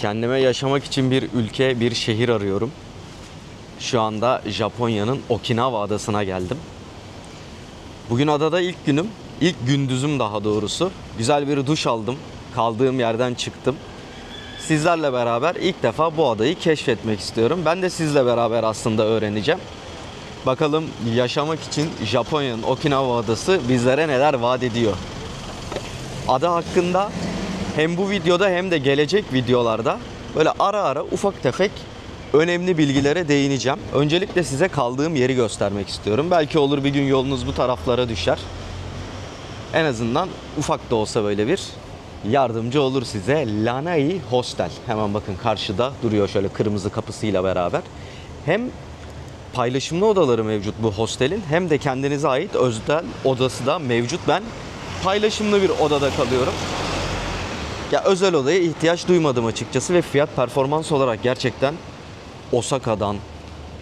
Kendime yaşamak için bir ülke, bir şehir arıyorum. Şu anda Japonya'nın Okinawa adasına geldim. Bugün adada ilk günüm, ilk gündüzüm daha doğrusu. Güzel bir duş aldım, kaldığım yerden çıktım. Sizlerle beraber ilk defa bu adayı keşfetmek istiyorum. Ben de sizle beraber aslında öğreneceğim. Bakalım yaşamak için Japonya'nın Okinawa adası bizlere neler vaat ediyor. Ada hakkında hem bu videoda hem de gelecek videolarda böyle ara ara ufak tefek önemli bilgilere değineceğim. Öncelikle size kaldığım yeri göstermek istiyorum. Belki olur bir gün yolunuz bu taraflara düşer. En azından ufak da olsa böyle bir yardımcı olur size. Lanai Hostel. Hemen bakın karşıda duruyor şöyle kırmızı kapısıyla beraber. Hem paylaşımlı odaları mevcut bu hostelin, hem de kendinize ait özel odası da mevcut. Ben paylaşımlı bir odada kalıyorum. Ya özel odaya ihtiyaç duymadım açıkçası ve fiyat performans olarak gerçekten Osaka'dan,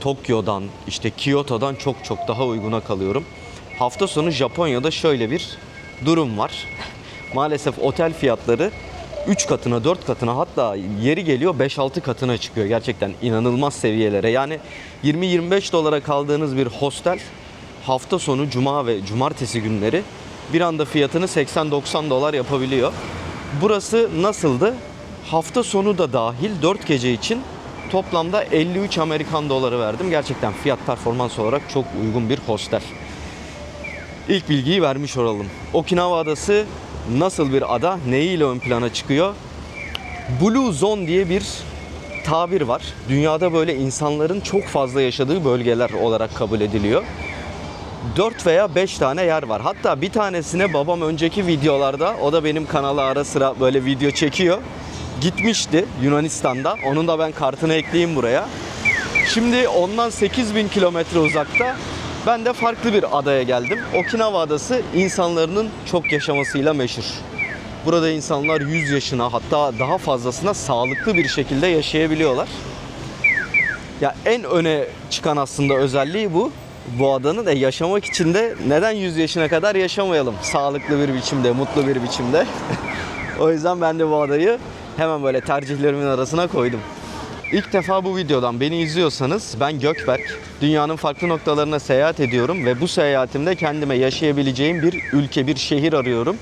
Tokyo'dan, işte Kyoto'dan çok daha uyguna kalıyorum. Hafta sonu Japonya'da şöyle bir durum var. Maalesef otel fiyatları 3 katına, 4 katına, hatta yeri geliyor 5-6 katına çıkıyor. Gerçekten inanılmaz seviyelere. Yani 20-25 dolara kaldığınız bir hostel hafta sonu cuma ve cumartesi günleri bir anda fiyatını 80-90 dolar yapabiliyor. Burası nasıldı? Hafta sonu da dahil 4 gece için toplamda 53 Amerikan doları verdim. Gerçekten fiyat performans olarak çok uygun bir hostel. İlk bilgiyi vermiş olalım. Okinawa adası nasıl bir ada? Neyiyle ön plana çıkıyor? Blue Zone diye bir tabir var. Dünyada böyle insanların çok fazla yaşadığı bölgeler olarak kabul ediliyor. 4 veya 5 tane yer var. Hatta bir tanesine babam önceki videolarda, o da benim kanala ara sıra böyle video çekiyor, gitmişti Yunanistan'da. Onun da ben kartını ekleyeyim buraya. Şimdi ondan 8000 kilometre uzakta ben de farklı bir adaya geldim. Okinawa adası insanların çok yaşamasıyla meşhur. Burada insanlar 100 yaşına, hatta daha fazlasına sağlıklı bir şekilde yaşayabiliyorlar. Ya en öne çıkan aslında özelliği bu. Bu adanın da yaşamak için de neden 100 yaşına kadar yaşamayalım? Sağlıklı bir biçimde, mutlu bir biçimde. O yüzden ben de bu adayı hemen böyle tercihlerimin arasına koydum. İlk defa bu videodan beni izliyorsanız ben Gökberk. Dünyanın farklı noktalarına seyahat ediyorum ve bu seyahatimde kendime yaşayabileceğim bir ülke, bir şehir arıyorum.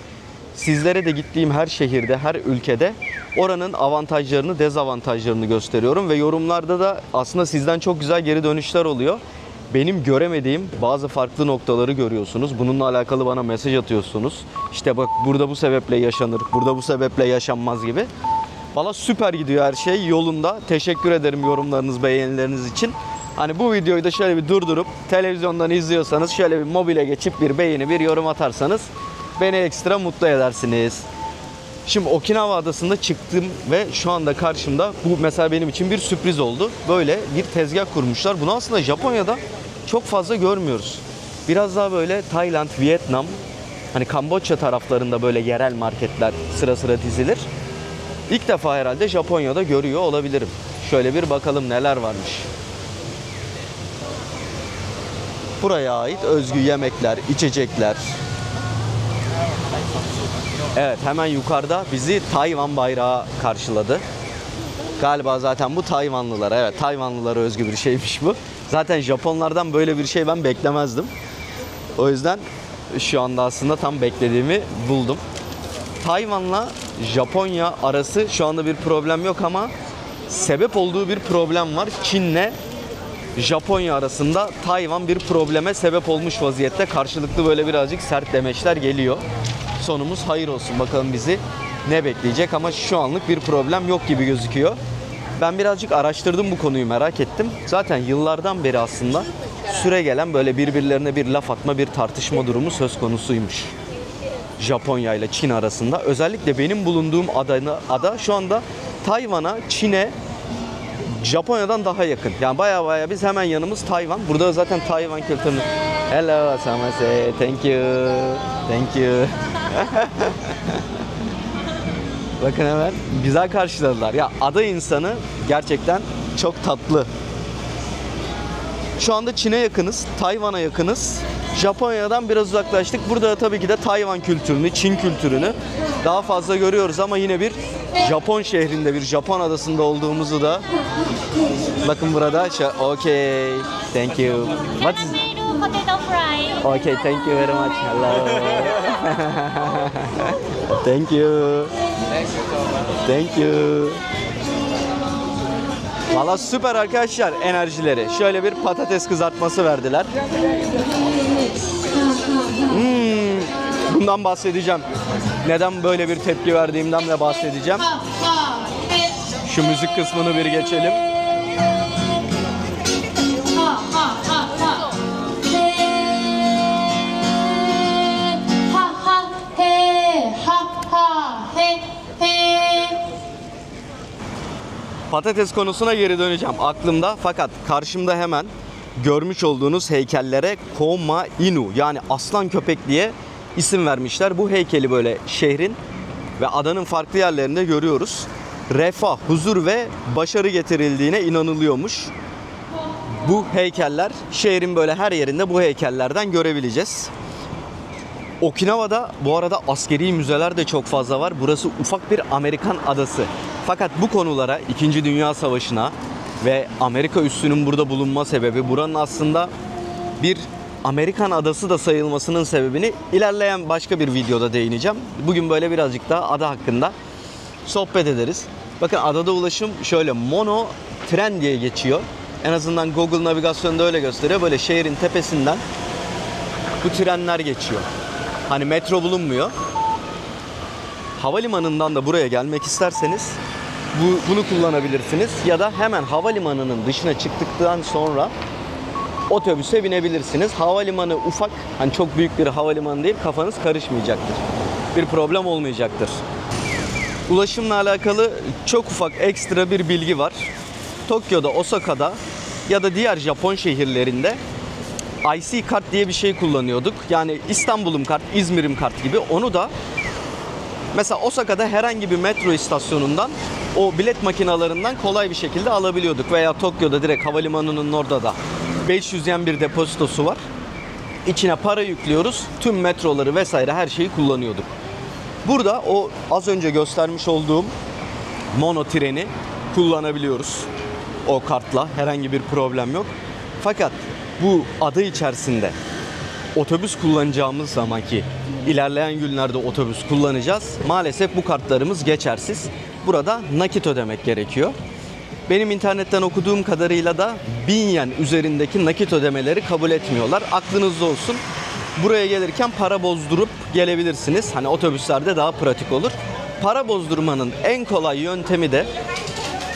Sizlere de gittiğim her şehirde, her ülkede oranın avantajlarını, dezavantajlarını gösteriyorum ve yorumlarda da aslında sizden çok güzel geri dönüşler oluyor. Benim göremediğim bazı farklı noktaları görüyorsunuz. Bununla alakalı bana mesaj atıyorsunuz. İşte bak burada bu sebeple yaşanır, burada bu sebeple yaşanmaz gibi. Valla süper gidiyor her şey yolunda. Teşekkür ederim yorumlarınız, beğenileriniz için. Hani bu videoyu da şöyle bir durdurup televizyondan izliyorsanız şöyle bir mobile geçip bir beğeni, bir yorum atarsanız beni ekstra mutlu edersiniz. Şimdi Okinawa adasında çıktım ve şu anda karşımda bu mesela benim için bir sürpriz oldu. Böyle bir tezgah kurmuşlar. Bunu aslında Japonya'da çok fazla görmüyoruz. Biraz daha böyle Tayland, Vietnam, hani Kamboçya taraflarında böyle yerel marketler sıra sıra dizilir. İlk defa herhalde Japonya'da görüyor olabilirim. Şöyle bir bakalım neler varmış. Buraya ait özgü yemekler, içecekler. Evet, hemen yukarıda bizi Tayvan bayrağı karşıladı. Galiba zaten bu Tayvanlılar. Evet, Tayvanlılara özgü bir şeymiş bu. Zaten Japonlardan böyle bir şey ben beklemezdim. O yüzden şu anda aslında tam beklediğimi buldum. Tayvan'la Japonya arası şu anda bir problem yok ama sebep olduğu bir problem var. Çin'le Japonya arasında Tayvan bir probleme sebep olmuş vaziyette. Karşılıklı böyle birazcık sert demeçler geliyor. Sonumuz hayır olsun. Bakalım bizi ne bekleyecek ama şu anlık bir problem yok gibi gözüküyor. Ben birazcık araştırdım bu konuyu, merak ettim. Zaten yıllardan beri aslında süregelen böyle birbirlerine bir laf atma, bir tartışma durumu söz konusuymuş. Japonya ile Çin arasında. Özellikle benim bulunduğum ada şu anda Tayvan'a, Çin'e, Japonya'dan daha yakın. Yani baya biz hemen yanımız Tayvan. Burada zaten Tayvan kültürünü. Hello, samase, thank you, thank you. Bakın hemen güzel karşıladılar. Ya ada insanı gerçekten çok tatlı. Şu anda Çin'e yakınız, Tayvan'a yakınız. Japonya'dan biraz uzaklaştık. Burada tabii ki de Tayvan kültürünü, Çin kültürünü daha fazla görüyoruz ama yine bir Japon şehrinde, bir Japon adasında olduğumuzu da bakın burada. Okay, thank you. What is... Potato fry. Okay, thank you very much. Hello. Thank you. Thank you. Valla süper arkadaşlar enerjileri. Şöyle bir patates kızartması verdiler. Bundan bahsedeceğim. Neden böyle bir tepki verdiğimden de bahsedeceğim. Şu müzik kısmını bir geçelim. Patates konusuna geri döneceğim aklımda, fakat karşımda hemen görmüş olduğunuz heykellere Koma Inu, yani aslan köpek diye isim vermişler. Bu heykeli böyle şehrin ve adanın farklı yerlerinde görüyoruz. Refah, huzur ve başarı getirildiğine inanılıyormuş. Bu heykeller şehrin böyle her yerinde bu heykellerden görebileceğiz. Okinawa'da bu arada askeri müzeler de çok fazla var. Burası ufak bir Amerikan adası. Fakat bu konulara, 2. Dünya Savaşı'na ve Amerika üssünün burada bulunma sebebi, buranın aslında bir Amerikan adası da sayılmasının sebebini ilerleyen başka bir videoda değineceğim. Bugün böyle birazcık daha ada hakkında sohbet ederiz. Bakın adada ulaşım şöyle mono tren diye geçiyor. En azından Google navigasyonda öyle gösteriyor. Böyle şehrin tepesinden bu trenler geçiyor. Hani metro bulunmuyor. Havalimanından da buraya gelmek isterseniz bunu kullanabilirsiniz. Ya da hemen havalimanının dışına çıktıktan sonra otobüse binebilirsiniz. Havalimanı ufak, hani çok büyük bir havalimanı değil, kafanız karışmayacaktır. Bir problem olmayacaktır. Ulaşımla alakalı çok ufak ekstra bir bilgi var. Tokyo'da, Osaka'da ya da diğer Japon şehirlerinde IC kart diye bir şey kullanıyorduk. Yani İstanbul'um kart, İzmir'im kart gibi. Onu da mesela Osaka'da herhangi bir metro istasyonundan o bilet makinalarından kolay bir şekilde alabiliyorduk. Veya Tokyo'da direkt havalimanının orada da 500 yen bir depozitosu var. İçine para yüklüyoruz. Tüm metroları vesaire her şeyi kullanıyorduk. Burada o az önce göstermiş olduğum mono treni kullanabiliyoruz. O kartla herhangi bir problem yok. Fakat bu ada içerisinde otobüs kullanacağımız zamanki ilerleyen günlerde otobüs kullanacağız. Maalesef bu kartlarımız geçersiz. Burada nakit ödemek gerekiyor. Benim internetten okuduğum kadarıyla da 1000 yen üzerindeki nakit ödemeleri kabul etmiyorlar. Aklınızda olsun. Buraya gelirken para bozdurup gelebilirsiniz. Hani otobüslerde daha pratik olur. Para bozdurmanın en kolay yöntemi de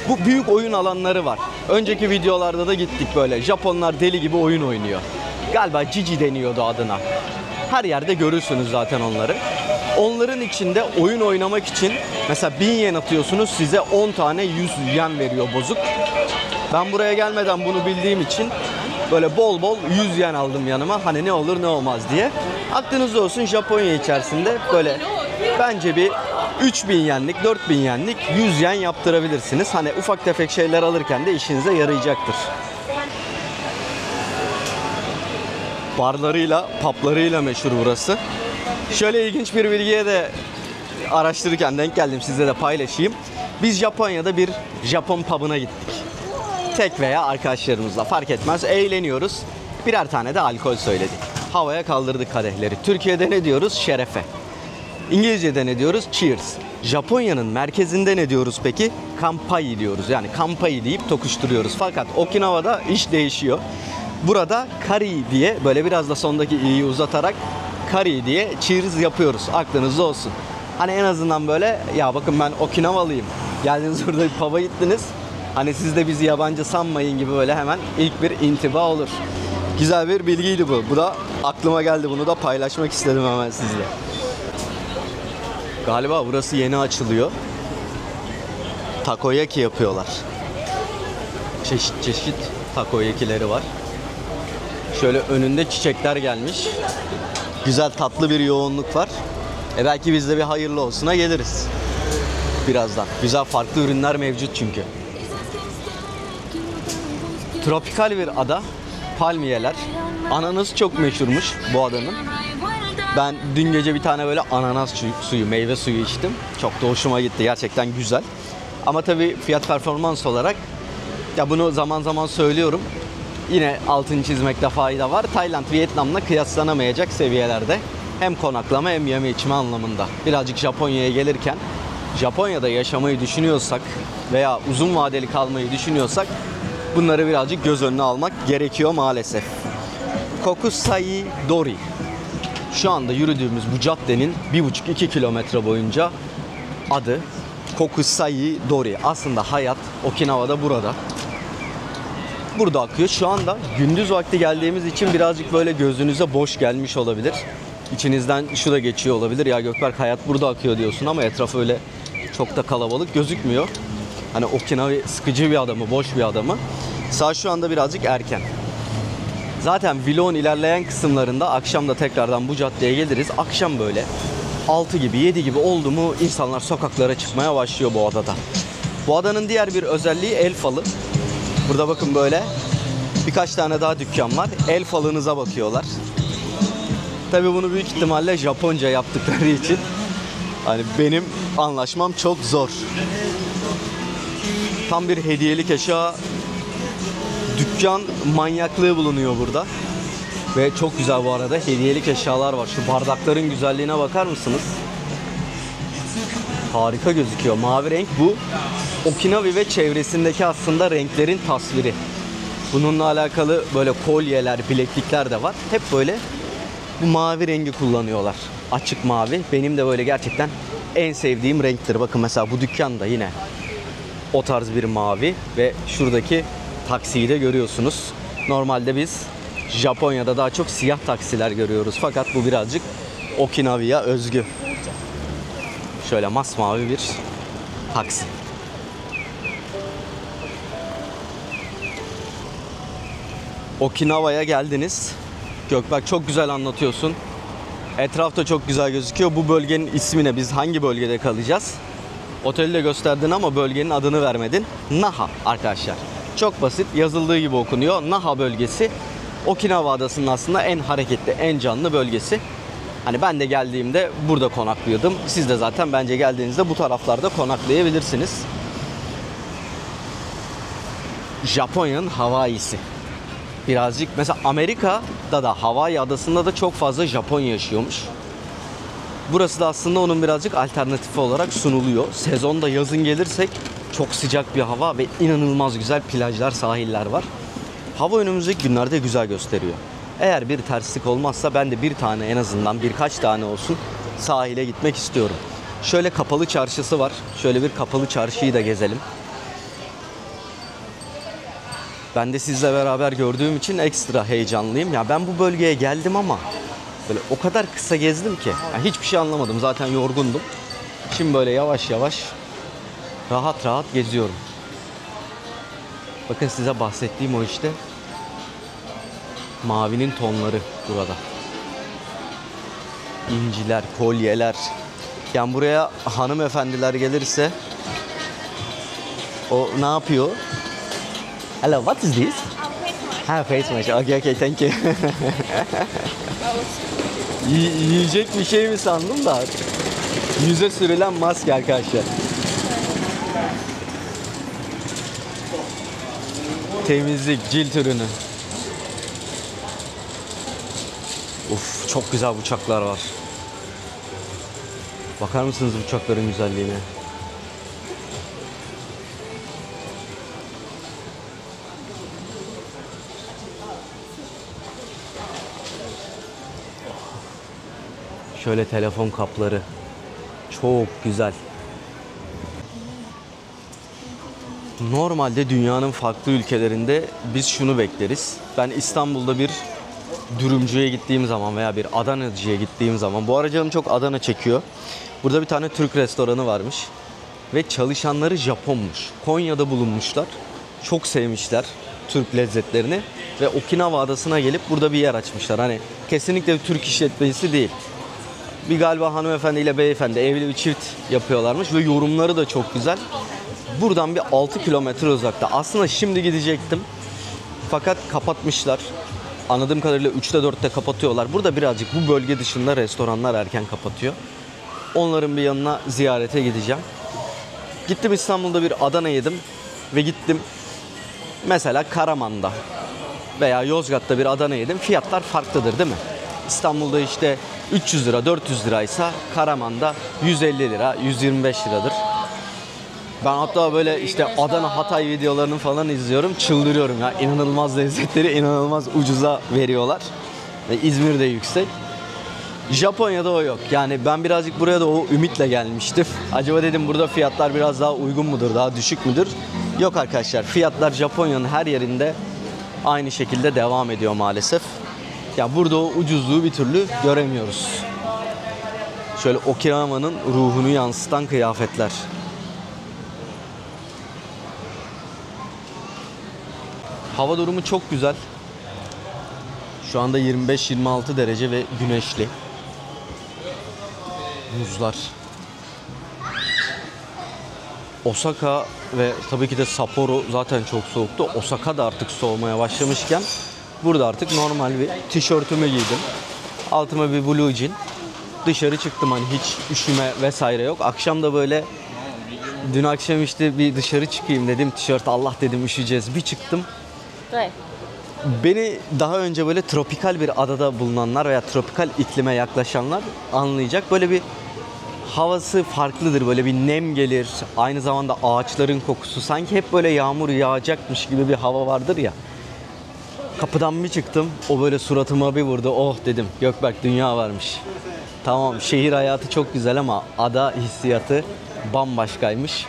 bu büyük oyun alanları var. Önceki videolarda da gittik böyle. Japonlar deli gibi oyun oynuyor. Galiba Cici deniyordu adına. Her yerde görürsünüz zaten onları. Onların içinde oyun oynamak için mesela 1000 yen atıyorsunuz, size 10 tane 100 yen veriyor bozuk. Ben buraya gelmeden bunu bildiğim için böyle bol bol 100 yen aldım yanıma. Hani ne olur ne olmaz diye. Aklınızda olsun, Japonya içerisinde böyle bence bir 3000 yenlik, 4000 yenlik 100 yen yaptırabilirsiniz. Hani ufak tefek şeyler alırken de işinize yarayacaktır. Barlarıyla, publarıyla meşhur burası. Şöyle ilginç bir bilgiye de araştırırken denk geldim, size de paylaşayım. Biz Japonya'da bir Japon pub'ına gittik. Tek veya arkadaşlarımızla fark etmez, eğleniyoruz. Birer tane de alkol söyledik. Havaya kaldırdık kadehleri. Türkiye'de ne diyoruz? Şerefe. İngilizce'de ne diyoruz? Cheers. Japonya'nın merkezinde ne diyoruz peki? Kanpai diyoruz. Yani kanpai deyip tokuşturuyoruz. Fakat Okinawa'da iş değişiyor. Burada kari diye, böyle biraz da sondaki i'yi uzatarak kari diye cheers yapıyoruz. Aklınızda olsun. Hani en azından böyle, ya bakın ben Okinawalıyım, geldiniz burada bir pub'a gittiniz, hani siz de bizi yabancı sanmayın gibi böyle hemen ilk bir intiba olur. Güzel bir bilgiydi bu. Bu da aklıma geldi. Bunu da paylaşmak istedim hemen sizle. Galiba burası yeni açılıyor. Takoyaki yapıyorlar. Çeşit çeşit takoyakileri var. Şöyle önünde çiçekler gelmiş. Güzel tatlı bir yoğunluk var. Belki biz de bir hayırlı olsuna geliriz birazdan. Güzel farklı ürünler mevcut çünkü. Tropikal bir ada. palmiyeler. Ananas çok meşhurmuş bu adanın. Ben dün gece bir tane böyle ananas suyu, meyve suyu içtim. Çok da hoşuma gitti. Gerçekten güzel. Ama tabii fiyat performans olarak ya bunu zaman zaman söylüyorum. Yine altını çizmekte fayda var. Tayland, Vietnam'la kıyaslanamayacak seviyelerde. Hem konaklama hem yeme içme anlamında. Birazcık Japonya'ya gelirken Japonya'da yaşamayı düşünüyorsak veya uzun vadeli kalmayı düşünüyorsak bunları birazcık göz önüne almak gerekiyor maalesef. Kokusai Dori. Şu anda yürüdüğümüz bu caddenin 1,5-2 kilometre boyunca adı Kokusai Dori. Aslında hayat Okinawa'da burada. Burada akıyor. Şu anda gündüz vakti geldiğimiz için birazcık böyle gözünüze boş gelmiş olabilir. İçinizden şu da geçiyor olabilir. Ya Gökberk, hayat burada akıyor diyorsun ama etraf öyle çok da kalabalık gözükmüyor. Hani Okinawa sıkıcı bir adamı, boş bir adamı. Saat şu anda birazcık erken. Zaten vlogun ilerleyen kısımlarında akşam da tekrardan bu caddeye geliriz. Akşam böyle 6 gibi 7 gibi oldu mu insanlar sokaklara çıkmaya başlıyor bu adada. Bu adanın diğer bir özelliği el falı. Burada bakın böyle birkaç tane daha dükkan var. El falınıza bakıyorlar. Tabii bunu büyük ihtimalle Japonca yaptıkları için hani benim anlaşmam çok zor. Tam bir hediyelik eşya dükkan manyaklığı bulunuyor burada. Ve çok güzel bu arada hediyelik eşyalar var. Şu bardakların güzelliğine bakar mısınız? Harika gözüküyor. Mavi renk bu. Okinawa ve çevresindeki aslında renklerin tasviri. Bununla alakalı böyle kolyeler, bileklikler de var. Hep böyle bu mavi rengi kullanıyorlar. Açık mavi. Benim de böyle gerçekten en sevdiğim renktir. Bakın mesela bu dükkan da yine o tarz bir mavi ve şuradaki taksiyi de görüyorsunuz. Normalde biz Japonya'da daha çok siyah taksiler görüyoruz. Fakat bu birazcık Okinawa'ya özgü. Şöyle masmavi bir taksi. Okinawa'ya geldiniz. Gökberk, çok güzel anlatıyorsun. Etrafta çok güzel gözüküyor. Bu bölgenin ismi ne? Biz hangi bölgede kalacağız? Oteli de gösterdin ama bölgenin adını vermedin. Naha arkadaşlar. Çok basit. Yazıldığı gibi okunuyor. Naha bölgesi Okinawa adasının aslında en hareketli, en canlı bölgesi. Hani ben de geldiğimde burada konaklıyordum. Siz de zaten bence geldiğinizde bu taraflarda konaklayabilirsiniz. Japonya'nın Hawaii'si. Birazcık mesela Amerika'da da Hawaii adasında da çok fazla Japon yaşıyormuş. Burası da aslında onun birazcık alternatifi olarak sunuluyor. Sezonda yazın gelirsek çok sıcak bir hava ve inanılmaz güzel plajlar, sahiller var. Hava önümüzdeki günlerde güzel gösteriyor. Eğer bir terslik olmazsa ben de bir tane, en azından birkaç tane olsun, sahile gitmek istiyorum. Şöyle kapalı çarşısı var. Şöyle bir kapalı çarşıyı da gezelim. Ben de sizle beraber gördüğüm için ekstra heyecanlıyım. Ya ben bu bölgeye geldim ama böyle o kadar kısa gezdim ki yani hiçbir şey anlamadım. Zaten yorgundum. Şimdi böyle yavaş yavaş rahat rahat geziyorum. Bakın size bahsettiğim o işte mavinin tonları burada. İnciler, kolyeler. Yani buraya hanımefendiler gelirse o ne yapıyor? Hello, what is this? Ha, face mask. Okay, thank you. Yiyecek bir şey mi sandım da. Yüze sürülen maske arkadaşlar. Temizlik, cilt ürünü. Uf, çok güzel bıçaklar var. Bakar mısınız bıçakların güzelliğine? Şöyle telefon kapları. Çok güzel. Normalde dünyanın farklı ülkelerinde biz şunu bekleriz. Ben İstanbul'da bir dürümcüye gittiğim zaman veya bir Adanacıya gittiğim zaman, bu ara canım çok Adana çekiyor. Burada bir tane Türk restoranı varmış ve çalışanları Japonmuş. Konya'da bulunmuşlar. Çok sevmişler Türk lezzetlerini ve Okinawa adasına gelip burada bir yer açmışlar. Hani kesinlikle bir Türk işletmecisi değil. Bir galiba hanımefendi ile beyefendi evli bir çift yapıyorlarmış ve yorumları da çok güzel. Buradan bir 6 kilometre uzakta. Aslında şimdi gidecektim. Fakat kapatmışlar. Anladığım kadarıyla 3'te 4'te kapatıyorlar. Burada birazcık bu bölge dışında restoranlar erken kapatıyor. Onların bir yanına ziyarete gideceğim. Gittim İstanbul'da bir Adana yedim ve gittim mesela Karaman'da veya Yozgat'ta bir Adana yedim. Fiyatlar farklıdır değil mi? İstanbul'da işte 300 lira 400 liraysa Karaman'da 150 lira 125 liradır. Ben hatta böyle işte Adana Hatay videolarını falan izliyorum, çıldırıyorum ya. İnanılmaz lezzetleri inanılmaz ucuza veriyorlar. Ve İzmir de yüksek. Japonya'da o yok. Yani ben birazcık buraya da o ümitle gelmiştim. Acaba dedim burada fiyatlar biraz daha uygun mudur, daha düşük müdür? Yok arkadaşlar, fiyatlar Japonya'nın her yerinde aynı şekilde devam ediyor maalesef. Ya burada o ucuzluğu bir türlü göremiyoruz. Şöyle Okinawa'nın ruhunu yansıtan kıyafetler. Hava durumu çok güzel. Şu anda 25-26 derece ve güneşli. Muzlar. Osaka ve tabii ki de Sapporo zaten çok soğuktu. Osaka da artık soğumaya başlamışken burada artık normal bir tişörtümü giydim. Altıma bir blue jean. Dışarı çıktım, hani hiç üşüme vesaire yok. Akşam da böyle dün akşam işte bir dışarı çıkayım dedim. Tişört, Allah dedim üşüyeceğiz. Bir çıktım. Evet. Beni daha önce böyle tropikal bir adada bulunanlar veya tropikal iklime yaklaşanlar anlayacak. Böyle bir havası farklıdır. Böyle bir nem gelir. Aynı zamanda ağaçların kokusu. Sanki hep böyle yağmur yağacakmış gibi bir hava vardır ya. Kapıdan bir çıktım. O böyle suratıma bir vurdu. Oh dedim. Gökberk, dünya varmış. Tamam, şehir hayatı çok güzel ama ada hissiyatı bambaşkaymış.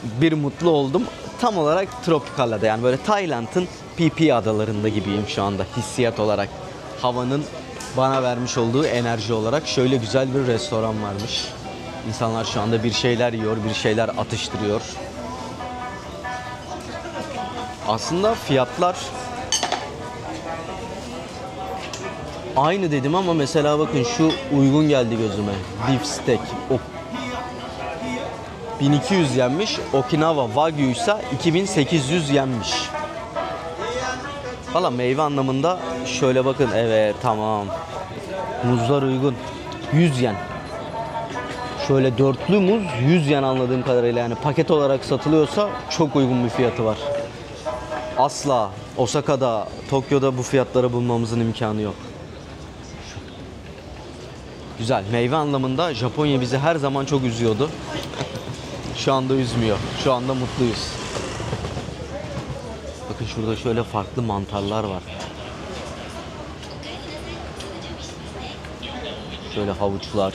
Bir mutlu oldum. Tam olarak tropikal ada. Yani böyle Tayland'ın PP adalarında gibiyim şu anda hissiyat olarak. Havanın bana vermiş olduğu enerji olarak. Şöyle güzel bir restoran varmış. İnsanlar şu anda bir şeyler yiyor, bir şeyler atıştırıyor. Aslında fiyatlar aynı dedim ama mesela bakın şu uygun geldi gözüme. Beef steak. O 1200 yenmiş. Okinawa Wagyu ise 2800 yenmiş. Valla meyve anlamında şöyle bakın. Evet, tamam. Muzlar uygun. 100 yen. Şöyle dörtlü muz 100 yen anladığım kadarıyla, yani paket olarak satılıyorsa çok uygun bir fiyatı var. Asla Osaka'da, Tokyo'da bu fiyatlara bulmamızın imkanı yok. Güzel. Meyve anlamında Japonya bizi her zaman çok üzüyordu. Şu anda üzmüyor. Şu anda mutluyuz. Bakın şurada şöyle farklı mantarlar var. Şöyle havuçlar.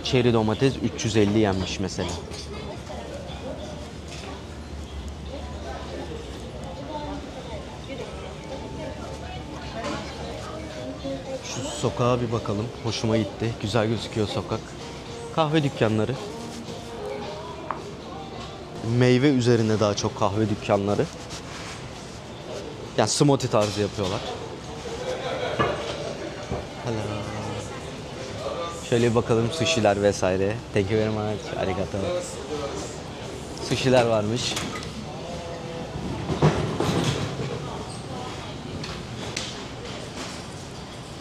Çeri domates 350 yenmiş mesela. Şu sokağa bir bakalım. Hoşuma gitti. Güzel gözüküyor sokak. Kahve dükkanları. Meyve üzerine daha çok kahve dükkanları. Yani smoothie tarzı yapıyorlar. Hello. Şöyle bir bakalım sushi'ler vesaire. Thank you very much. Arigato. Sushi'ler varmış.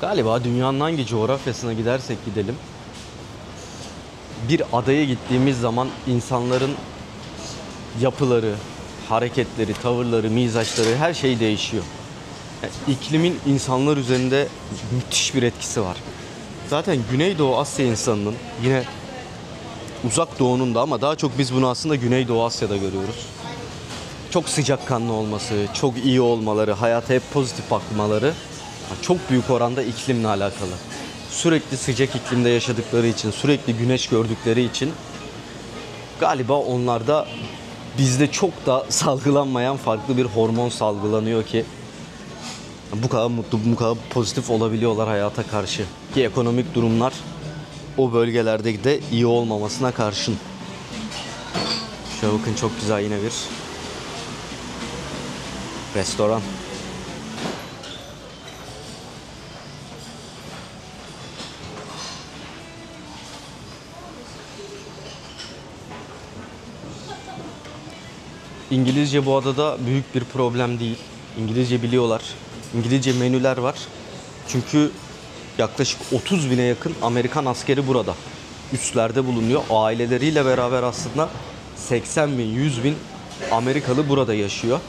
Galiba dünyanın hangi coğrafyasına gidersek gidelim, bir adaya gittiğimiz zaman insanların yapıları, hareketleri, tavırları, mizaçları, her şey değişiyor. Yani iklimin insanlar üzerinde müthiş bir etkisi var. Zaten Güneydoğu Asya insanının, yine Uzak Doğu'nun da ama daha çok biz bunu aslında Güneydoğu Asya'da görüyoruz. Çok sıcakkanlı olması, çok iyi olmaları, hayata hep pozitif bakmaları çok büyük oranda iklimle alakalı. Sürekli sıcak iklimde yaşadıkları için, sürekli güneş gördükleri için galiba onlarda bizde çok da salgılanmayan farklı bir hormon salgılanıyor ki bu kadar mutlu, bu kadar pozitif olabiliyorlar hayata karşı. Ki ekonomik durumlar o bölgelerde de iyi olmamasına karşın. Şöyle bakın, çok güzel yine bir restoran. İngilizce bu adada büyük bir problem değil. İngilizce biliyorlar. İngilizce menüler var. Çünkü yaklaşık 30 bine yakın Amerikan askeri burada. Üslerde bulunuyor. Aileleriyle beraber aslında 80 bin, 100 bin Amerikalı burada yaşıyor.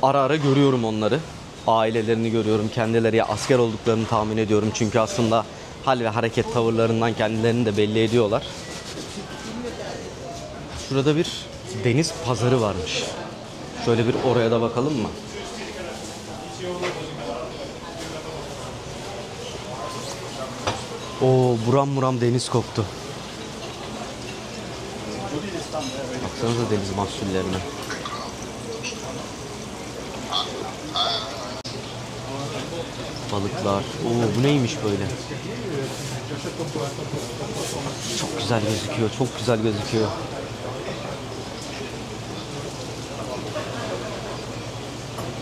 Ara ara görüyorum onları. Ailelerini görüyorum. Kendileri asker olduklarını tahmin ediyorum. Çünkü aslında hal ve hareket tavırlarından kendilerini de belli ediyorlar. Şurada bir deniz pazarı varmış. Şöyle bir oraya da bakalım mı? Oo, buram buram deniz koktu. Baksanıza deniz mahsullerine. Balıklar. Oo, bu neymiş böyle? Çok güzel gözüküyor. Çok güzel gözüküyor.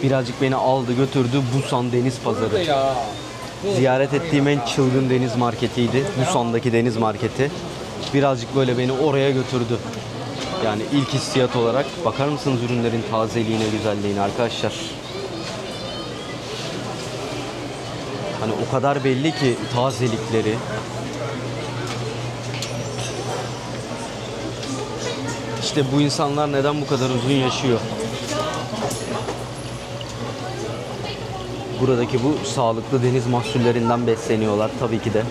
Birazcık beni aldı götürdü Busan Deniz Pazarı. Ziyaret ettiğim en çılgın deniz marketiydi. Busan'daki deniz marketi. Birazcık böyle beni oraya götürdü. Yani ilk hissiyat olarak bakar mısınız ürünlerin tazeliğine, güzelliğine arkadaşlar? Hani o kadar belli ki tazelikleri. İşte bu insanlar neden bu kadar uzun yaşıyor? Buradaki bu sağlıklı deniz mahsullerinden besleniyorlar tabii ki de.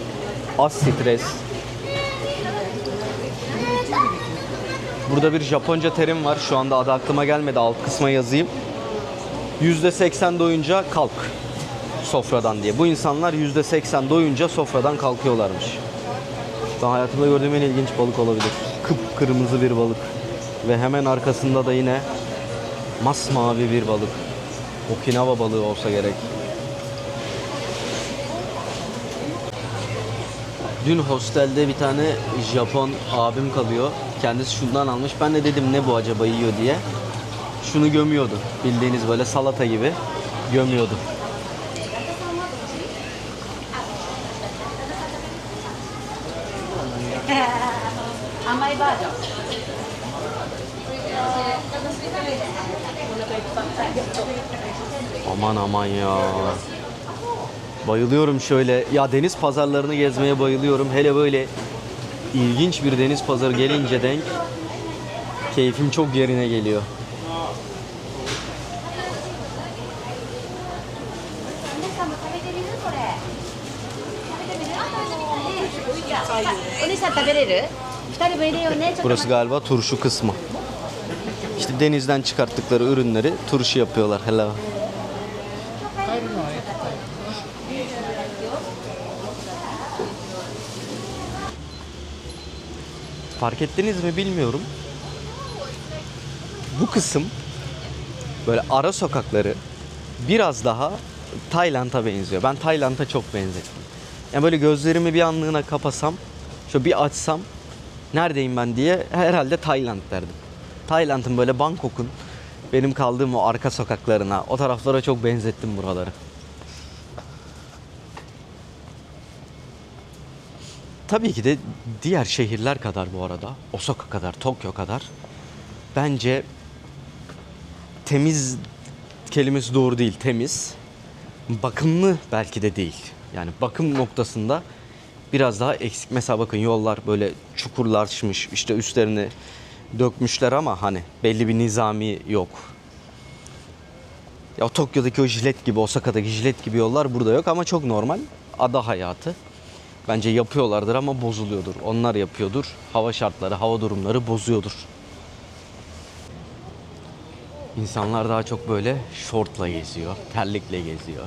Az stres. Burada bir Japonca terim var. Şu anda adı aklıma gelmedi. Alt kısma yazayım. %80 doyunca kalk sofradan diye. Bu insanlar %80 doyunca sofradan kalkıyorlarmış. Ben hayatımda gördüğüm en ilginç balık olabilir. Kıpkırmızı bir balık. Ve hemen arkasında da yine masmavi bir balık. Okinawa balığı olsa gerek. Dün hostelde bir tane Japon abim kalıyor. Kendisi şundan almış. Ben de dedim ne bu acaba yiyor diye. Şunu gömüyordu. Bildiğiniz böyle salata gibi gömüyordu. Aman aman ya. Bayılıyorum şöyle. Ya deniz pazarlarını gezmeye bayılıyorum. Hele böyle ilginç bir deniz pazarı gelince denk keyfim çok yerine geliyor. Burası galiba turşu kısmı. İşte denizden çıkarttıkları ürünleri turşu yapıyorlar. Hello. Fark ettiniz mi bilmiyorum. Bu kısım böyle ara sokakları biraz daha Tayland'a benziyor. Ben Tayland'a çok benzettim. Yani böyle gözlerimi bir anlığına kapasam, şöyle bir açsam neredeyim ben diye herhalde Tayland derdim. Tayland'ın böyle Bangkok'un benim kaldığım o arka sokaklarına, o taraflara çok benzettim buraları. Tabii ki de diğer şehirler kadar bu arada, Osaka kadar, Tokyo kadar bence temiz kelimesi doğru değil, temiz. Bakımlı belki de değil. Yani bakım noktasında biraz daha eksik. Mesela bakın yollar böyle çukurlaşmış, işte üstlerini dökmüşler ama hani belli bir nizami yok. Ya Tokyo'daki o jilet gibi, Osaka'daki jilet gibi yollar burada yok ama çok normal. Ada hayatı. Bence yapıyorlardır ama bozuluyordur. Onlar yapıyordur. Hava şartları, hava durumları bozuyordur. İnsanlar daha çok böyle şortla geziyor, terlikle geziyor.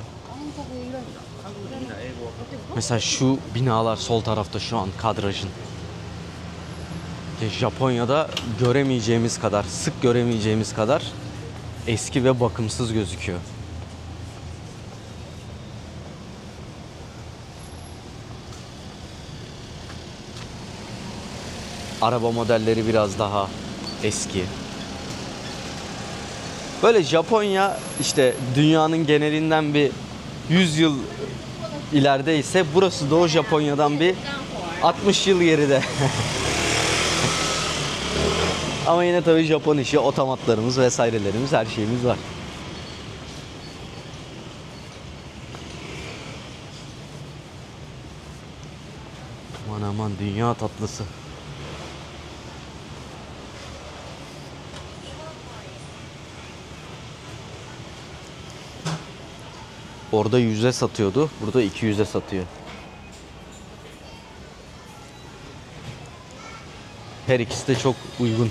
Mesela şu binalar sol tarafta şu an kadrajın. Japonya'da göremeyeceğimiz kadar, sık göremeyeceğimiz kadar eski ve bakımsız gözüküyor. Araba modelleri biraz daha eski. Böyle Japonya işte dünyanın genelinden bir 100 yıl ileride ise burası Doğu Japonya'dan bir 60 yıl geride. Ama yine tabii Japon işi, otomatlarımız vesairelerimiz, her şeyimiz var. Aman aman, dünya tatlısı. Orada 100'e satıyordu, burada 200'e satıyor. Her ikisi de çok uygun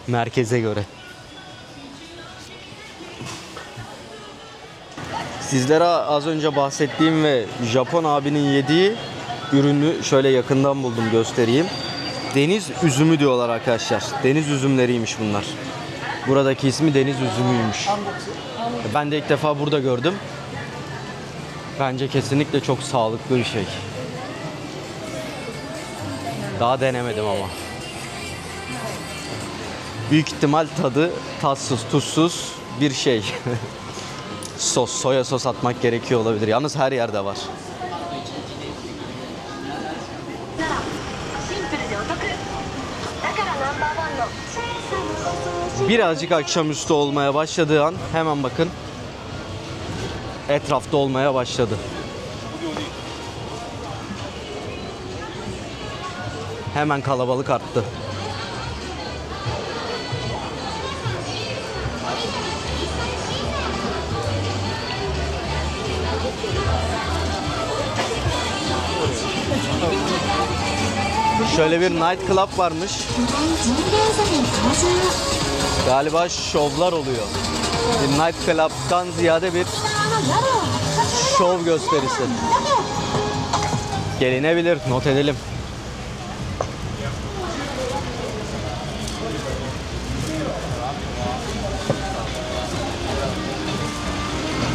merkeze göre. Sizlere az önce bahsettiğim ve Japon abinin yediği ürünü şöyle yakından buldum, göstereyim. Deniz üzümü diyorlar arkadaşlar. Deniz üzümleriymiş bunlar. Buradaki ismi deniz üzümüymüş. Ben de ilk defa burada gördüm. Bence kesinlikle çok sağlıklı bir şey. Daha denemedim ama. Büyük ihtimal tadı tatsız, tuzsuz bir şey. Soya sos atmak gerekiyor olabilir. Yalnız her yerde var. Birazcık akşamüstü olmaya başladığı an hemen bakın etrafta olmaya başladı. Hemen kalabalık arttı. Şöyle bir night club varmış. Galiba şovlar oluyor. Bir night club'tan ziyade bir şov gösterisi. Gelinebilir, not edelim.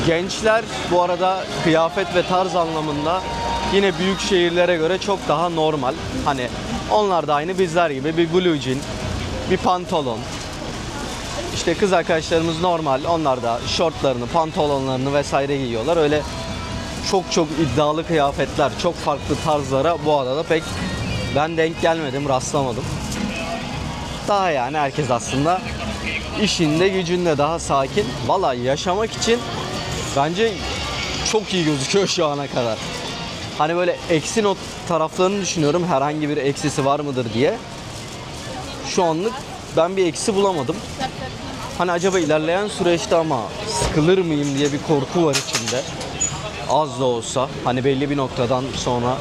Gençler bu arada kıyafet ve tarz anlamında yine büyük şehirlere göre çok daha normal. Hani onlar da aynı bizler gibi bir blue jean, bir pantolon. İşte kız arkadaşlarımız normal. Onlar da şortlarını, pantolonlarını vesaire giyiyorlar. Öyle çok iddialı kıyafetler, çok farklı tarzlara bu arada pek ben denk gelmedim, rastlamadım. Daha yani herkes aslında işinde gücünde daha sakin. Vallahi yaşamak için bence çok iyi gözüküyor şu ana kadar. Hani böyle eksi not taraflarını düşünüyorum, herhangi bir eksisi var mıdır diye. Şu anlık ben bir eksi bulamadım. Hani acaba ilerleyen süreçte ama sıkılır mıyım diye bir korku var içimde. Az da olsa hani belli bir noktadan sonra.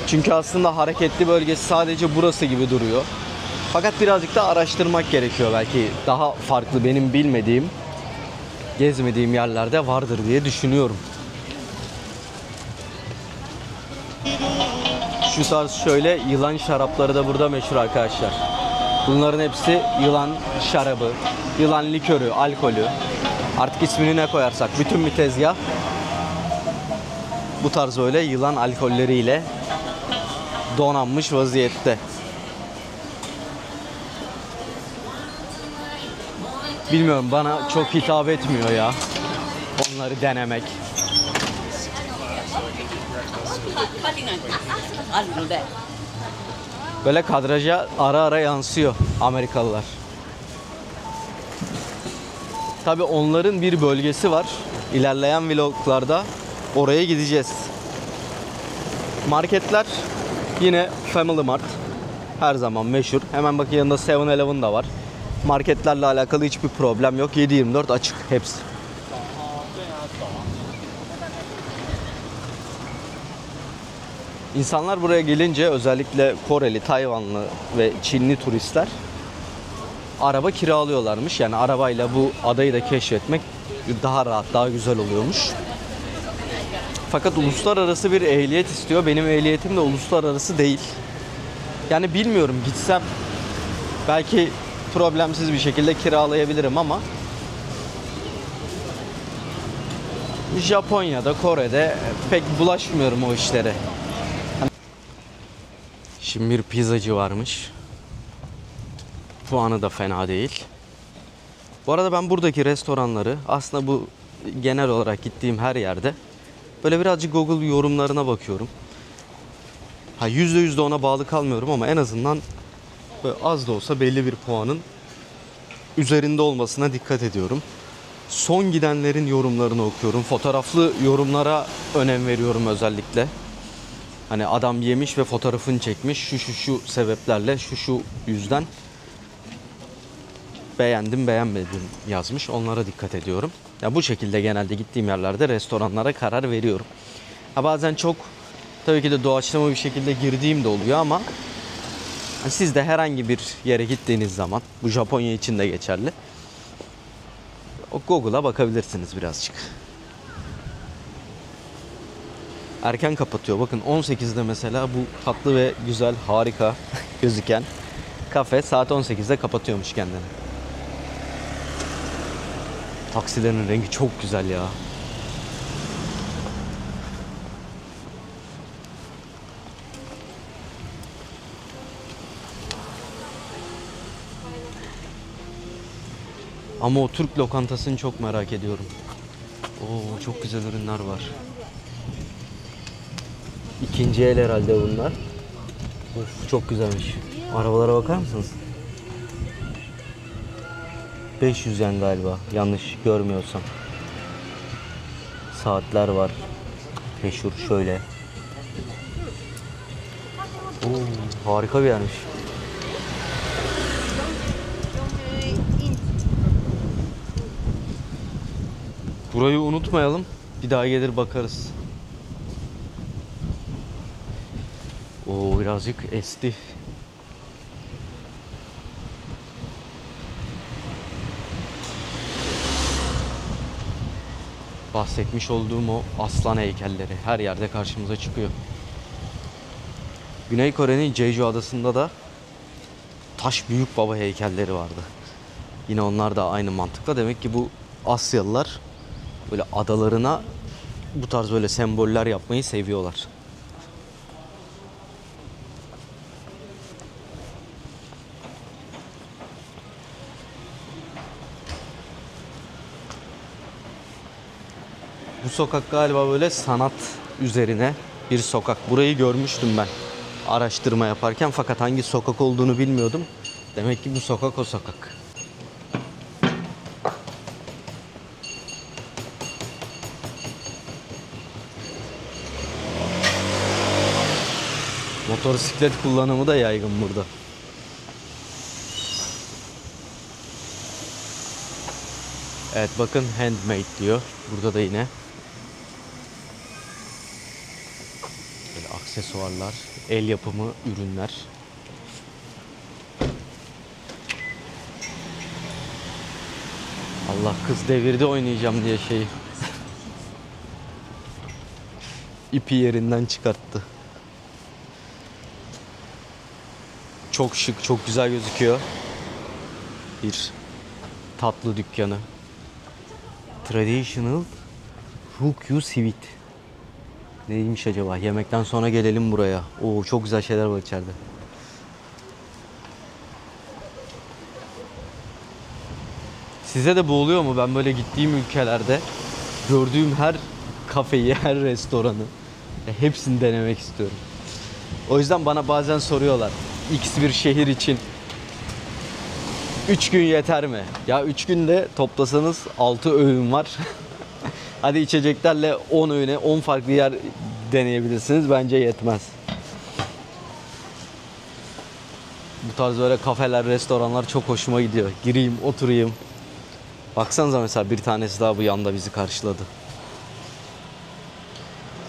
Çünkü aslında hareketli bölgesi sadece burası gibi duruyor. Fakat birazcık da araştırmak gerekiyor, belki daha farklı benim bilmediğim, gezmediğim yerlerde vardır diye düşünüyorum. Şu tarz şöyle yılan şarapları da burada meşhur arkadaşlar. Bunların hepsi yılan şarabı, yılan likörü, alkolü. Artık ismini ne koyarsak. Bütün bir tezgah bu tarz öyle yılan alkolleriyle donanmış vaziyette. Bilmiyorum, bana çok hitap etmiyor ya onları denemek. Böyle kadraja ara ara yansıyor Amerikalılar. Tabii onların bir bölgesi var. İlerleyen vloglarda oraya gideceğiz. Marketler yine Family Mart. Her zaman meşhur. Hemen bak, yanında 7-Eleven da var. Marketlerle alakalı hiçbir problem yok. 7/24 açık hepsi. İnsanlar buraya gelince, özellikle Koreli, Tayvanlı ve Çinli turistler araba kiralıyorlarmış. Yani arabayla bu adayı da keşfetmek daha rahat, daha güzel oluyormuş. Fakat uluslararası bir ehliyet istiyor. Benim ehliyetim de uluslararası değil. Yani bilmiyorum, gitsem belki problemsiz bir şekilde kiralayabilirim ama Japonya'da, Kore'de pek bulaşmıyorum o işlere. Şimdi bir pizzacı varmış. Puanı da fena değil. Bu arada ben buradaki restoranları, aslında bu genel olarak gittiğim her yerde böyle birazcık Google yorumlarına bakıyorum. %100 de ona bağlı kalmıyorum ama en azından böyle az da olsa belli bir puanın üzerinde olmasına dikkat ediyorum. Son gidenlerin yorumlarını okuyorum. Fotoğraflı yorumlara önem veriyorum özellikle. Hani adam yemiş ve fotoğrafını çekmiş. Şu sebeplerle, şu yüzden beğendim, beğenmedim yazmış. Onlara dikkat ediyorum. Ya bu şekilde genelde gittiğim yerlerde restoranlara karar veriyorum. Ha bazen çok tabii ki de doğaçlama bir şekilde girdiğim de oluyor ama siz de herhangi bir yere gittiğiniz zaman, bu Japonya için de geçerli, o Google'a bakabilirsiniz birazcık. Erken kapatıyor. Bakın 18'de mesela bu tatlı ve güzel, harika gözüken kafe saat 18'de kapatıyormuş kendini. Taksilerin rengi çok güzel ya. Ama o Türk lokantasını çok merak ediyorum. Oo, çok güzel ürünler var. İkinci el herhalde bunlar. Of, çok güzelmiş. Arabalara bakar mısınız? 500 yen galiba. Yanlış görmüyorsam. Saatler var. Meşhur şöyle. Oo, harika bir yermiş. Burayı unutmayalım. Bir daha gelir bakarız. Oo, birazcık esti. Bahsetmiş olduğum o aslan heykelleri her yerde karşımıza çıkıyor. Güney Kore'nin Jeju adasında da taş büyük baba heykelleri vardı. Yine onlar da aynı mantıkla. Demek ki bu Asyalılar böyle adalarına bu tarz böyle semboller yapmayı seviyorlar. Bu sokak galiba böyle sanat üzerine bir sokak. Burayı görmüştüm ben araştırma yaparken, fakat hangi sokak olduğunu bilmiyordum. Demek ki bu sokak o sokak. Motosiklet kullanımı da yaygın burada. Evet bakın, handmade diyor. Burada da yine böyle aksesuarlar, el yapımı ürünler. Allah, kız devirde oynayacağım diye şeyi. İpi yerinden çıkarttı. Çok şık, çok güzel gözüküyor. Bir tatlı dükkanı. Traditional Ryukyu Sweet. Neymiş acaba? Yemekten sonra gelelim buraya. Oo, çok güzel şeyler var içeride. Size de bu oluyor mu? Ben böyle gittiğim ülkelerde gördüğüm her kafeyi, her restoranı, hepsini denemek istiyorum. O yüzden bana bazen soruyorlar, X bir şehir için 3 gün yeter mi? Ya 3 günde toplasanız 6 öğün var. Hadi içeceklerle 10 öğüne 10 farklı yer deneyebilirsiniz. Bence yetmez. Bu tarz böyle kafeler, restoranlar çok hoşuma gidiyor. Gireyim, oturayım. Baksanıza mesela bir tanesi daha bu yanda bizi karşıladı.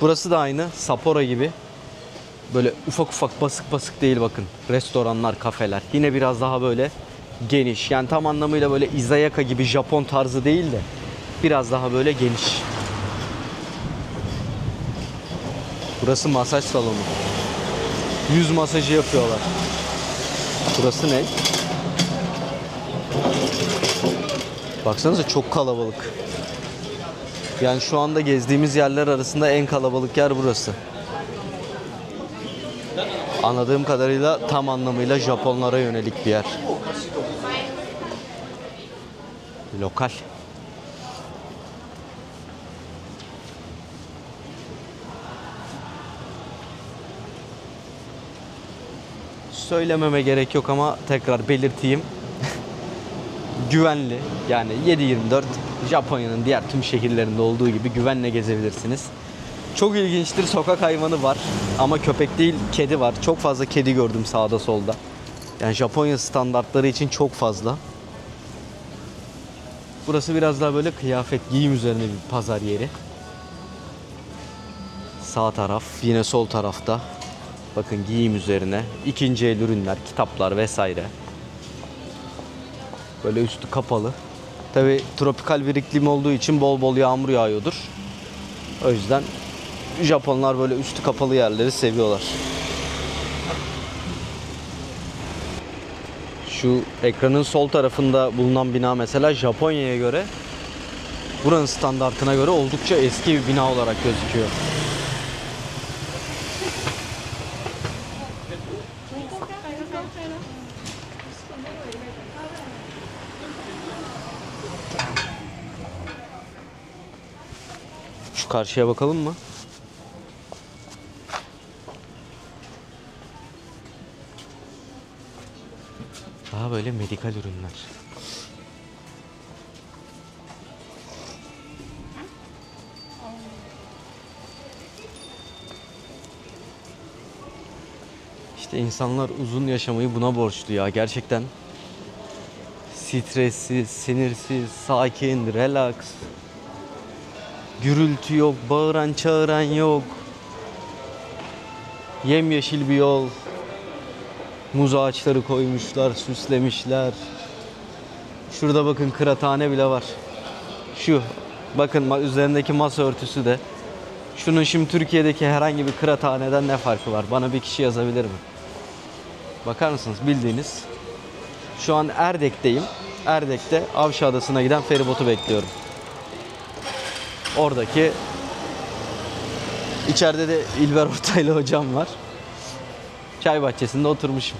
Burası da aynı Sapporo gibi. Böyle ufak ufak, basık basık değil bakın. Restoranlar, kafeler. Yine biraz daha böyle geniş. Yani tam anlamıyla böyle izayaka gibi Japon tarzı değil de biraz daha böyle geniş. Burası masaj salonu. Yüz masajı yapıyorlar. Burası ne? Baksanıza çok kalabalık. Yani şu anda gezdiğimiz yerler arasında en kalabalık yer burası. Anladığım kadarıyla tam anlamıyla Japonlara yönelik bir yer. Lokal. Söylememe gerek yok ama tekrar belirteyim. güvenli. Yani 7/24 Japonya'nın diğer tüm şehirlerinde olduğu gibi güvenle gezebilirsiniz. Çok ilginçtir, sokak hayvanı var ama köpek değil, kedi var. Çok fazla kedi gördüm sağda solda. Yani Japonya standartları için çok fazla. Burası biraz daha böyle kıyafet, giyim üzerine bir pazar yeri. Sağ taraf, yine sol tarafta. Bakın giyim üzerine. İkinci el ürünler, kitaplar vesaire. Böyle üstü kapalı. Tabi tropikal bir iklim olduğu için bol bol yağmur yağıyordur. O yüzden Japonlar böyle üstü kapalı yerleri seviyorlar. Şu ekranın sol tarafında bulunan bina mesela Japonya'ya göre, buranın standartına göre oldukça eski bir bina olarak gözüküyor. Şu karşıya bakalım mı? Daha böyle medikal ürünler. İşte insanlar uzun yaşamayı buna borçlu ya gerçekten. Stressiz, sinirsiz, sakin, relax. Gürültü yok, bağıran çağıran yok. Yemyeşil bir yol. Muz ağaçları koymuşlar, süslemişler. Şurada bakın kıraathane bile var. Şu, bakın üzerindeki masa örtüsü de. Şunun şimdi Türkiye'deki herhangi bir kıraathaneden ne farkı var? Bana bir kişi yazabilir mi? Bakar mısınız? Bildiğiniz. Şu an Erdek'teyim. Erdek'te Avşa Adası'na giden feribotu bekliyorum. Oradaki içeride de İlber Ortaylı hocam var. Çay bahçesinde oturmuşum.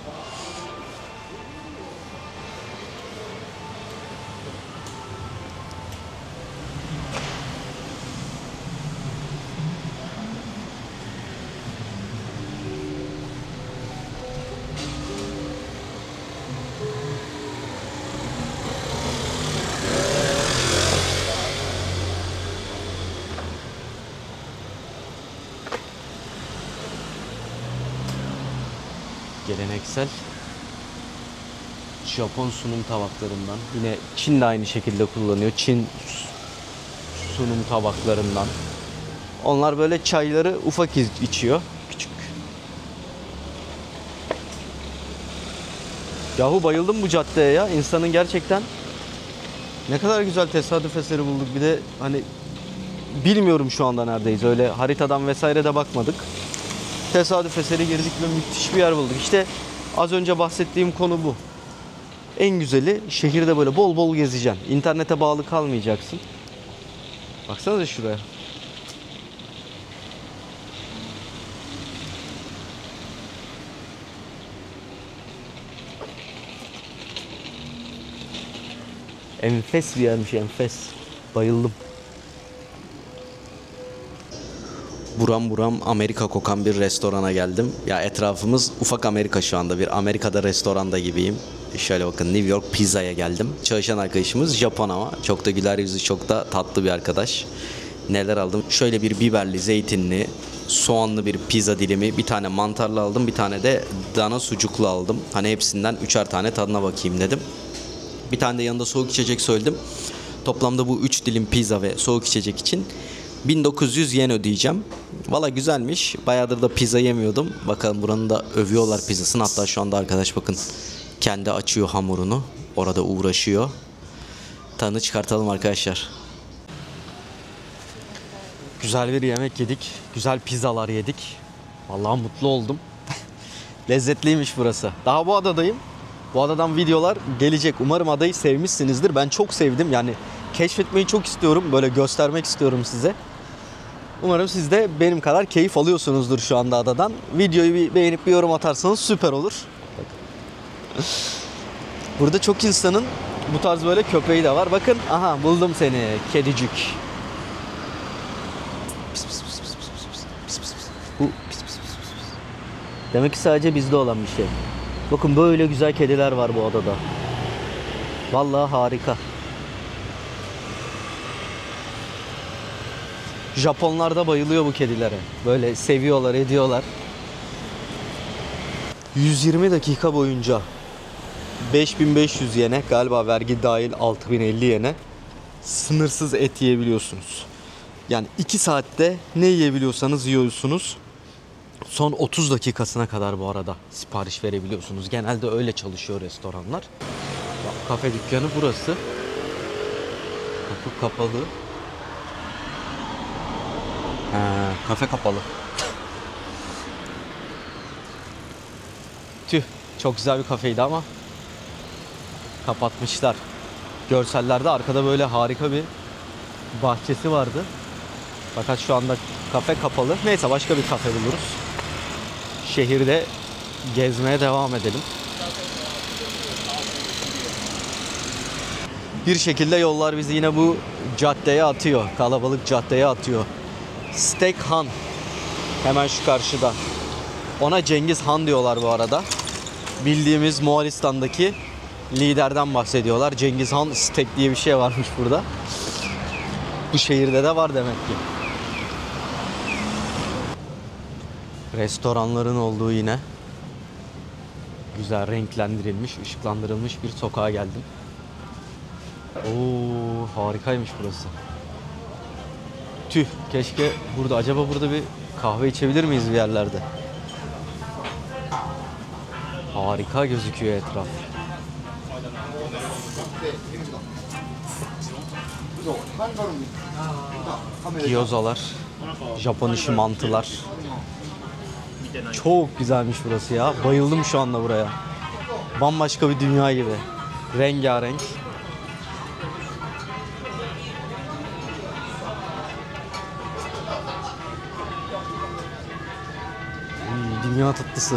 Geleneksel Japon sunum tabaklarından. Yine Çin de aynı şekilde kullanıyor. Çin sunum tabaklarından. Onlar böyle çayları ufak içiyor. Küçük. Yahu bayıldım bu caddeye ya. İnsanın gerçekten ne kadar güzel tesadüf eseri bulduk. Bir de hani bilmiyorum şu anda neredeyiz. Öyle haritadan vesaire de bakmadık. Tesadüf eseri girdik ve müthiş bir yer bulduk. İşte az önce bahsettiğim konu bu. En güzeli şehirde böyle bol bol gezeceksin. İnternete bağlı kalmayacaksın. Baksanıza şuraya. Enfes bir yermiş, enfes. Bayıldım. Buram buram Amerika kokan bir restorana geldim. Ya etrafımız ufak Amerika şu anda. Bir Amerika'da restoranda gibiyim. Şöyle bakın, New York Pizza'ya geldim. Çalışan arkadaşımız Japon ama çok da güler yüzlü, çok da tatlı bir arkadaş. Neler aldım? Şöyle bir biberli, zeytinli, soğanlı bir pizza dilimi. Bir tane mantarlı aldım. Bir tane de dana sucuklu aldım. Hani hepsinden 3'er tane tadına bakayım dedim. Bir tane de yanında soğuk içecek söyledim. Toplamda bu 3 dilim pizza ve soğuk içecek için 1900 yen ödeyeceğim. Valla güzelmiş. Bayağıdır da pizza yemiyordum. Bakalım, buranın da övüyorlar pizzasını. Hatta şu anda arkadaş bakın kendi açıyor hamurunu. Orada uğraşıyor. Tadını çıkartalım arkadaşlar. Güzel bir yemek yedik. Güzel pizzalar yedik. Vallahi mutlu oldum. Lezzetliymiş burası. Daha bu adadayım. Bu adadan videolar gelecek. Umarım adayı sevmişsinizdir. Ben çok sevdim. Yani keşfetmeyi çok istiyorum. Böyle göstermek istiyorum size. Umarım siz de benim kadar keyif alıyorsunuzdur şu anda adadan. Videoyu bir beğenip bir yorum atarsanız süper olur. Burada çok insanın bu tarz böyle köpeği de var. Bakın, aha buldum seni kedicik. Bu demek ki sadece bizde olan bir şey. Bakın böyle güzel kediler var bu adada. Vallahi harika. Japonlar da bayılıyor bu kedilere. Böyle seviyorlar, ediyorlar. 120 dakika boyunca 5500 yene, galiba vergi dahil 6050 yene sınırsız et yiyebiliyorsunuz. Yani 2 saatte ne yiyebiliyorsanız yiyorsunuz. Son 30 dakikasına kadar bu arada sipariş verebiliyorsunuz. Genelde öyle çalışıyor restoranlar. Bak, kafe dükkanı burası. Kapı kapalı. Kafe kapalı. Tüh, çok güzel bir kafeydi ama kapatmışlar. Görsellerde arkada böyle harika bir bahçesi vardı. Fakat şu anda kafe kapalı. Neyse, başka bir kafe buluruz. Şehirde gezmeye devam edelim. Bir şekilde yollar bizi yine bu caddeye atıyor. Kalabalık caddeye atıyor. Steak Han. Hemen şu karşıda. Ona Cengiz Han diyorlar bu arada. Bildiğimiz Moğolistan'daki liderden bahsediyorlar. Cengiz Han Steak diye bir şey varmış burada. Bu şehirde de var demek ki. Restoranların olduğu yine güzel renklendirilmiş, ışıklandırılmış bir sokağa geldim. Oo, harikaymış burası. Tüh, keşke acaba burada bir kahve içebilir miyiz bir yerlerde? Harika gözüküyor etraf. Gyozalar, Japon işi mantılar. Çok güzelmiş burası ya. Bayıldım şu anda buraya. Bambaşka bir dünya gibi. Rengarenk. Dünya tatlısı.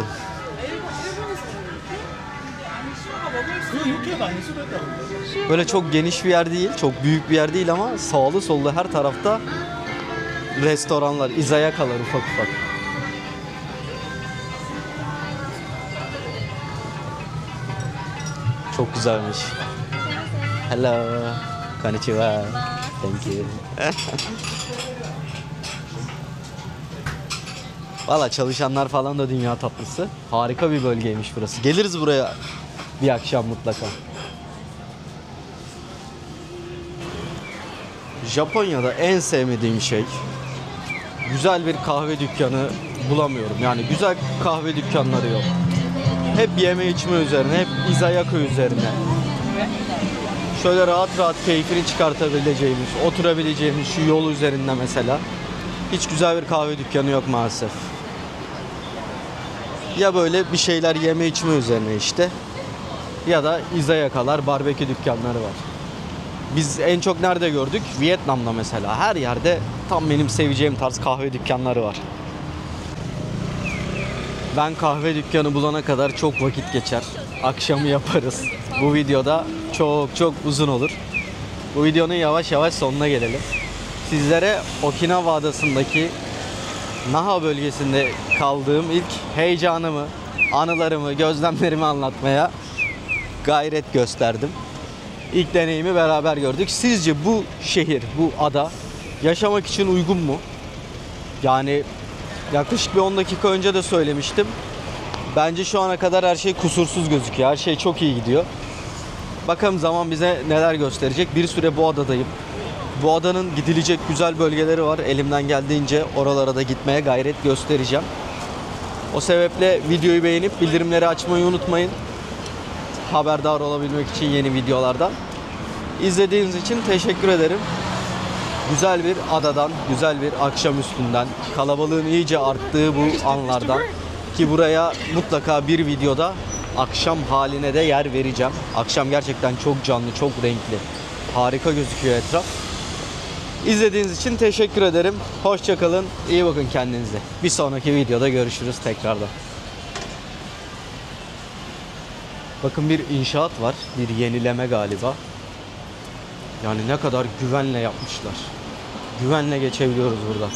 Böyle çok geniş bir yer değil, çok büyük bir yer değil ama sağlı sollu her tarafta restoranlar, izayakalar ufak ufak. Çok güzelmiş. Hello. Konnichiwa. Thank you. Valla çalışanlar falan da dünya tatlısı. Harika bir bölgeymiş burası. Geliriz buraya bir akşam mutlaka. Japonya'da en sevmediğim şey, güzel bir kahve dükkanı bulamıyorum. Yani güzel kahve dükkanları yok. Hep yeme içme üzerine, hep izayaka üzerine. Şöyle rahat rahat keyfini çıkartabileceğimiz, oturabileceğimiz şu yol üzerinde mesela hiç güzel bir kahve dükkanı yok maalesef. Ya böyle bir şeyler yeme içme üzerine işte, ya da izayakalar, barbekü dükkanları var. Biz en çok nerede gördük? Vietnam'da mesela. Her yerde tam benim seveceğim tarz kahve dükkanları var. Ben kahve dükkanı bulana kadar çok vakit geçer. Akşamı yaparız. Bu videoda çok uzun olur. Bu videonun yavaş yavaş sonuna gelelim. Sizlere Okinawa Adası'ndaki Naha bölgesinde kaldığım ilk heyecanımı, anılarımı, gözlemlerimi anlatmaya gayret gösterdim. İlk deneyimi beraber gördük. Sizce bu şehir, bu ada yaşamak için uygun mu? Yani yaklaşık bir 10 dakika önce de söylemiştim. Bence şu ana kadar her şey kusursuz gözüküyor. Her şey çok iyi gidiyor. Bakalım zaman bize neler gösterecek. Bir süre bu adadayım. Bu adanın gidilecek güzel bölgeleri var. Elimden geldiğince oralara da gitmeye gayret göstereceğim. O sebeple videoyu beğenip bildirimleri açmayı unutmayın. Haberdar olabilmek için yeni videolardan. İzlediğiniz için teşekkür ederim. Güzel bir adadan, güzel bir akşam üstünden, kalabalığın iyice arttığı bu anlardan, ki buraya mutlaka bir videoda akşam haline de yer vereceğim. Akşam gerçekten çok canlı, çok renkli. Harika gözüküyor etraf. İzlediğiniz için teşekkür ederim. Hoşça kalın, iyi bakın kendinize. Bir sonraki videoda görüşürüz tekrardan. Bakın, bir inşaat var, bir yenileme galiba. Yani ne kadar güvenle yapmışlar. Güvenle geçebiliyoruz burada.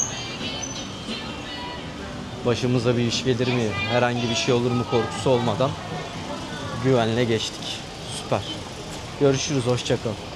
Başımıza bir iş gelir mi, herhangi bir şey olur mu korkusu olmadan güvenle geçtik. Süper. Görüşürüz. Hoşça kal.